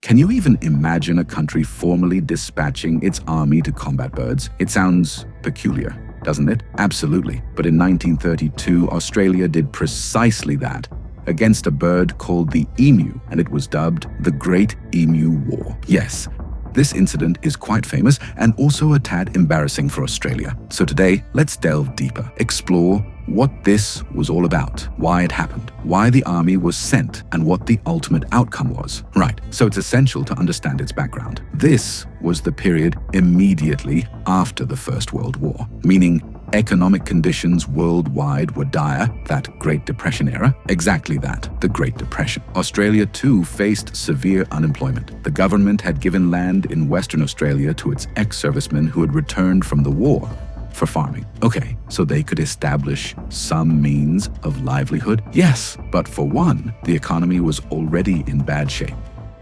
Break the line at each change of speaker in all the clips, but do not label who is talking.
Can you even imagine a country formally dispatching its army to combat birds? It sounds peculiar, doesn't it? Absolutely. But in 1932, Australia did precisely that against a bird called the emu, and it was dubbed the Great Emu War. Yes, this incident is quite famous and also a tad embarrassing for Australia. So today, let's delve deeper, explore what this was all about, why it happened, why the army was sent, and what the ultimate outcome was. Right, so it's essential to understand its background. This was the period immediately after the First World War, meaning economic conditions worldwide were dire, that Great Depression era. Exactly that, the Great Depression. Australia too faced severe unemployment. The government had given land in Western Australia to its ex-servicemen who had returned from the war for farming. Okay, so they could establish some means of livelihood? Yes, but for one, the economy was already in bad shape.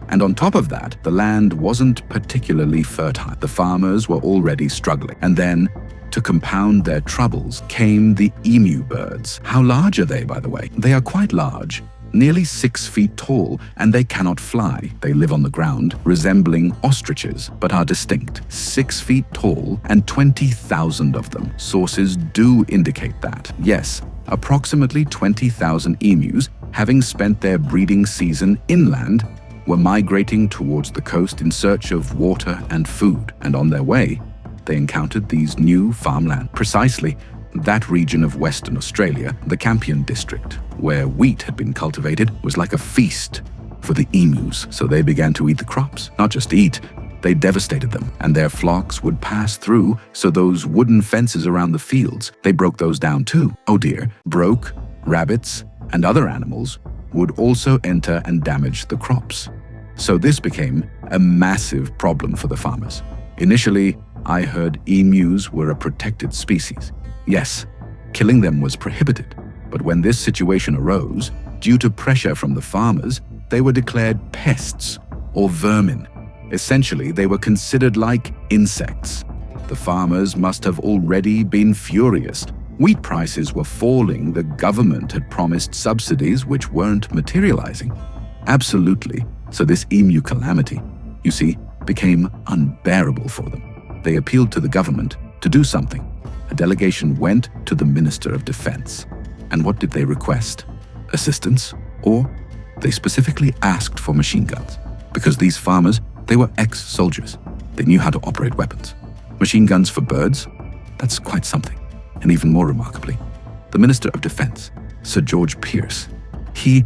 And on top of that, the land wasn't particularly fertile. The farmers were already struggling. And then, to compound their troubles, came the emu birds. How large are they, by the way? They are quite large, nearly 6 feet tall, and they cannot fly. They live on the ground, resembling ostriches, but are distinct. 6 feet tall and 20,000 of them. Sources do indicate that. Yes, approximately 20,000 emus, having spent their breeding season inland, were migrating towards the coast in search of water and food, and on their way, they encountered these new farmlands. Precisely that region of Western Australia, the Campion district, where wheat had been cultivated, was like a feast for the emus, so they began to eat the crops. Not just eat, they devastated them, and their flocks would pass through, so those wooden fences around the fields, they broke those down too. Oh dear, broke, rabbits, and other animals would also enter and damage the crops. So this became a massive problem for the farmers. Initially, I heard emus were a protected species. Yes, killing them was prohibited, but when this situation arose, due to pressure from the farmers, they were declared pests or vermin. Essentially, they were considered like insects. The farmers must have already been furious. Wheat prices were falling, the government had promised subsidies which weren't materializing. Absolutely, so this emu calamity, you see, became unbearable for them. They appealed to the government to do something. A delegation went to the Minister of Defense. And what did they request? Assistance? Or they specifically asked for machine guns. Because these farmers, they were ex-soldiers. They knew how to operate weapons. Machine guns for birds? That's quite something. And even more remarkably, the Minister of Defense, Sir George Pierce, he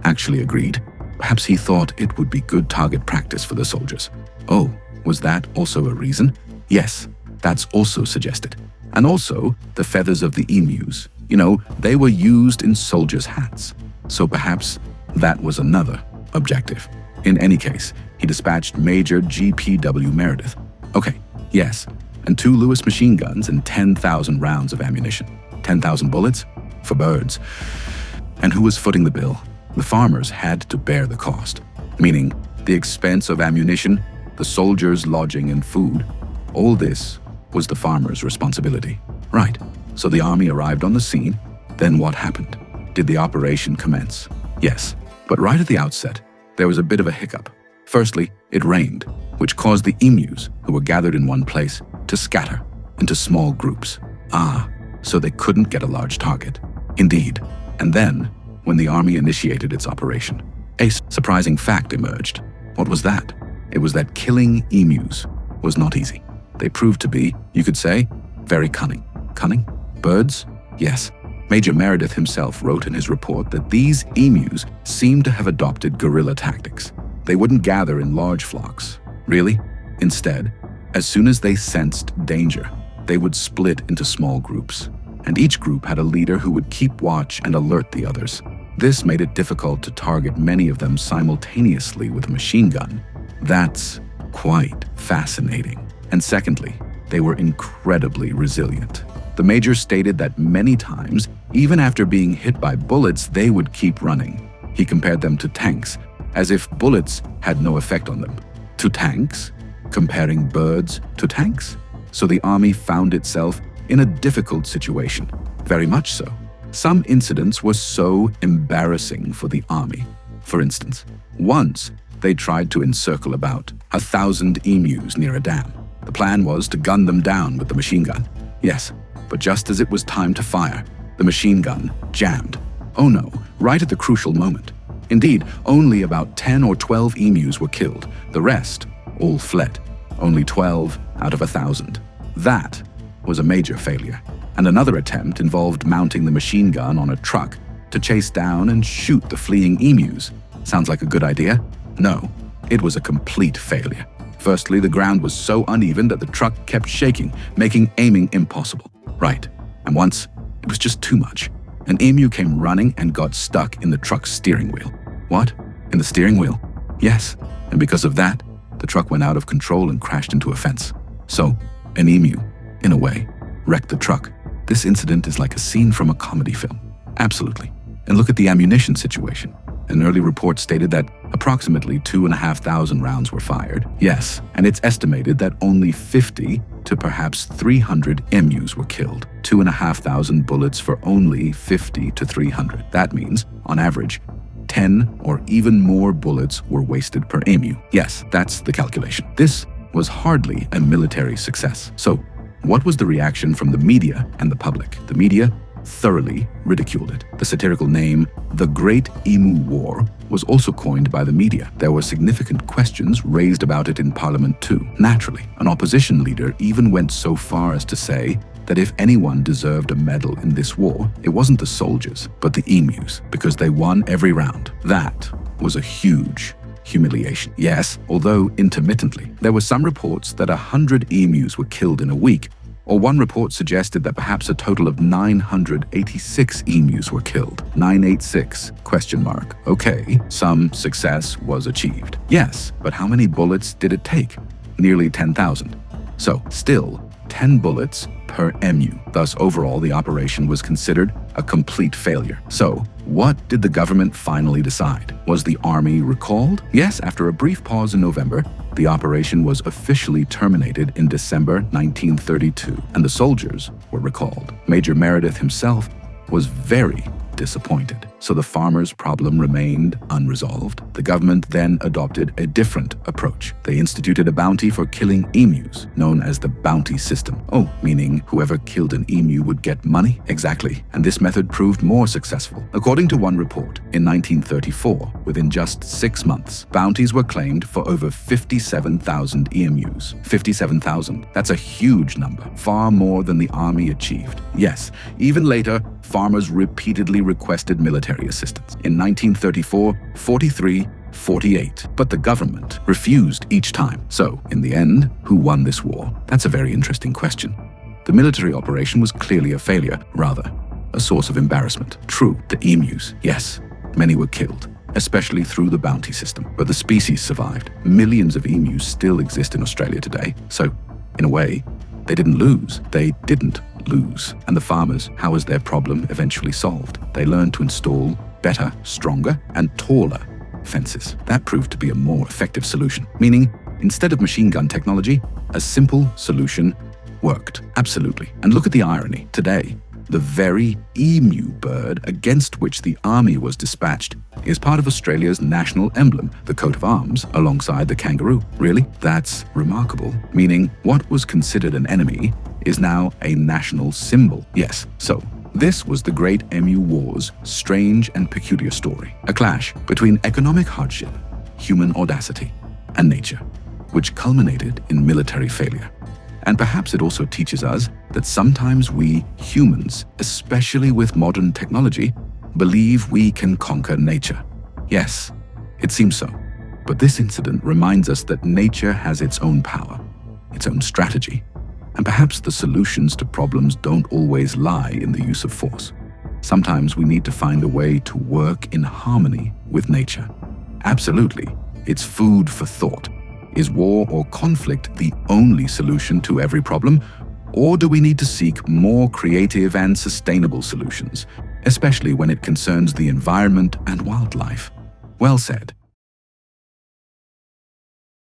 actually agreed. Perhaps he thought it would be good target practice for the soldiers. Oh, was that also a reason? Yes, that's also suggested. And also, the feathers of the emus. You know, they were used in soldiers' hats. So perhaps that was another objective. In any case, he dispatched Major G.P.W. Meredith. Okay, yes, and 2 Lewis machine guns and 10,000 rounds of ammunition. 10,000 bullets? For birds. And who was footing the bill? The farmers had to bear the cost, meaning the expense of ammunition, the soldiers' lodging and food. All this was the farmers' responsibility. Right, so the army arrived on the scene. Then what happened? Did the operation commence? Yes, but right at the outset, there was a bit of a hiccup. Firstly, it rained, which caused the emus, who were gathered in one place, to scatter into small groups. So they couldn't get a large target. Indeed. And then, when the army initiated its operation, a surprising fact emerged. What was that? It was that killing emus was not easy. They proved to be, you could say, very cunning. Cunning? Birds? Yes. Major Meredith himself wrote in his report that these emus seemed to have adopted guerrilla tactics. They wouldn't gather in large flocks. Really? Instead, as soon as they sensed danger, they would split into small groups. And each group had a leader who would keep watch and alert the others. This made it difficult to target many of them simultaneously with a machine gun. That's quite fascinating. And secondly, they were incredibly resilient. The major stated that many times, even after being hit by bullets, they would keep running. He compared them to tanks, as if bullets had no effect on them. To tanks? Comparing birds to tanks? So the army found itself in a difficult situation. Very much so. Some incidents were so embarrassing for the army. For instance, once, they tried to encircle about 1,000 emus near a dam. The plan was to gun them down with the machine gun. Yes, but just as it was time to fire, the machine gun jammed. Oh no, right at the crucial moment. Indeed, only about 10 or 12 emus were killed. The rest all fled. Only 12 out of 1,000. That was a major failure. And another attempt involved mounting the machine gun on a truck to chase down and shoot the fleeing emus. Sounds like a good idea? No, it was a complete failure. Firstly, the ground was so uneven that the truck kept shaking, making aiming impossible. Right, and once, it was just too much. An emu came running and got stuck in the truck's steering wheel. What? In the steering wheel? Yes, and because of that, the truck went out of control and crashed into a fence. So, an emu, in a way, wrecked the truck. This incident is like a scene from a comedy film. Absolutely. And look at the ammunition situation. An early report stated that approximately 2,500 rounds were fired. Yes, and it's estimated that only 50 to perhaps 300 emus were killed. 2,500 bullets for only 50 to 300. That means, on average, 10 or even more bullets were wasted per emu. Yes, that's the calculation. This was hardly a military success. So, what was the reaction from the media and the public? The media thoroughly ridiculed it. The satirical name, the Great Emu War, was also coined by the media. There were significant questions raised about it in Parliament too. Naturally, an opposition leader even went so far as to say that if anyone deserved a medal in this war, it wasn't the soldiers, but the emus, because they won every round. That was a huge humiliation. Yes, although intermittently. There were some reports that 100 emus were killed in a week, or one report suggested that perhaps a total of 986 emus were killed. 986, ? Okay, some success was achieved. Yes, but how many bullets did it take? Nearly 10,000. So, still, 10 bullets per emu. Thus, overall, the operation was considered a complete failure. So, what did the government finally decide? Was the army recalled? Yes, after a brief pause in November, the operation was officially terminated in December 1932, and the soldiers were recalled. Major Meredith himself was very disappointed. So the farmers' problem remained unresolved. The government then adopted a different approach. They instituted a bounty for killing emus, known as the bounty system. Oh, meaning whoever killed an emu would get money? Exactly. And this method proved more successful. According to one report, in 1934, within just 6 months, bounties were claimed for over 57,000 emus. 57,000. That's a huge number, far more than the army achieved. Yes, even later, farmers repeatedly requested military assistance. In 1934, 43, 48. But the government refused each time. So, in the end, who won this war? That's a very interesting question. The military operation was clearly a failure, rather, a source of embarrassment. True, the emus, yes, many were killed, especially through the bounty system. But the species survived. Millions of emus still exist in Australia today. So, in a way, they didn't lose. They didn't lose. And the farmers, how was their problem eventually solved? They learned to install better, stronger, and taller fences. That proved to be a more effective solution. Meaning, instead of machine gun technology, a simple solution worked. Absolutely. And look at the irony. Today, the very emu bird against which the army was dispatched is part of Australia's national emblem, the coat of arms, alongside the kangaroo. Really? That's remarkable. Meaning, what was considered an enemy is now a national symbol. Yes, so this was the Great Emu War's strange and peculiar story. A clash between economic hardship, human audacity, and nature, which culminated in military failure. And perhaps it also teaches us that sometimes we humans, especially with modern technology, believe we can conquer nature. Yes, it seems so. But this incident reminds us that nature has its own power, its own strategy, and perhaps the solutions to problems don't always lie in the use of force. Sometimes we need to find a way to work in harmony with nature. Absolutely, it's food for thought. Is war or conflict the only solution to every problem? Or do we need to seek more creative and sustainable solutions, especially when it concerns the environment and wildlife? Well said.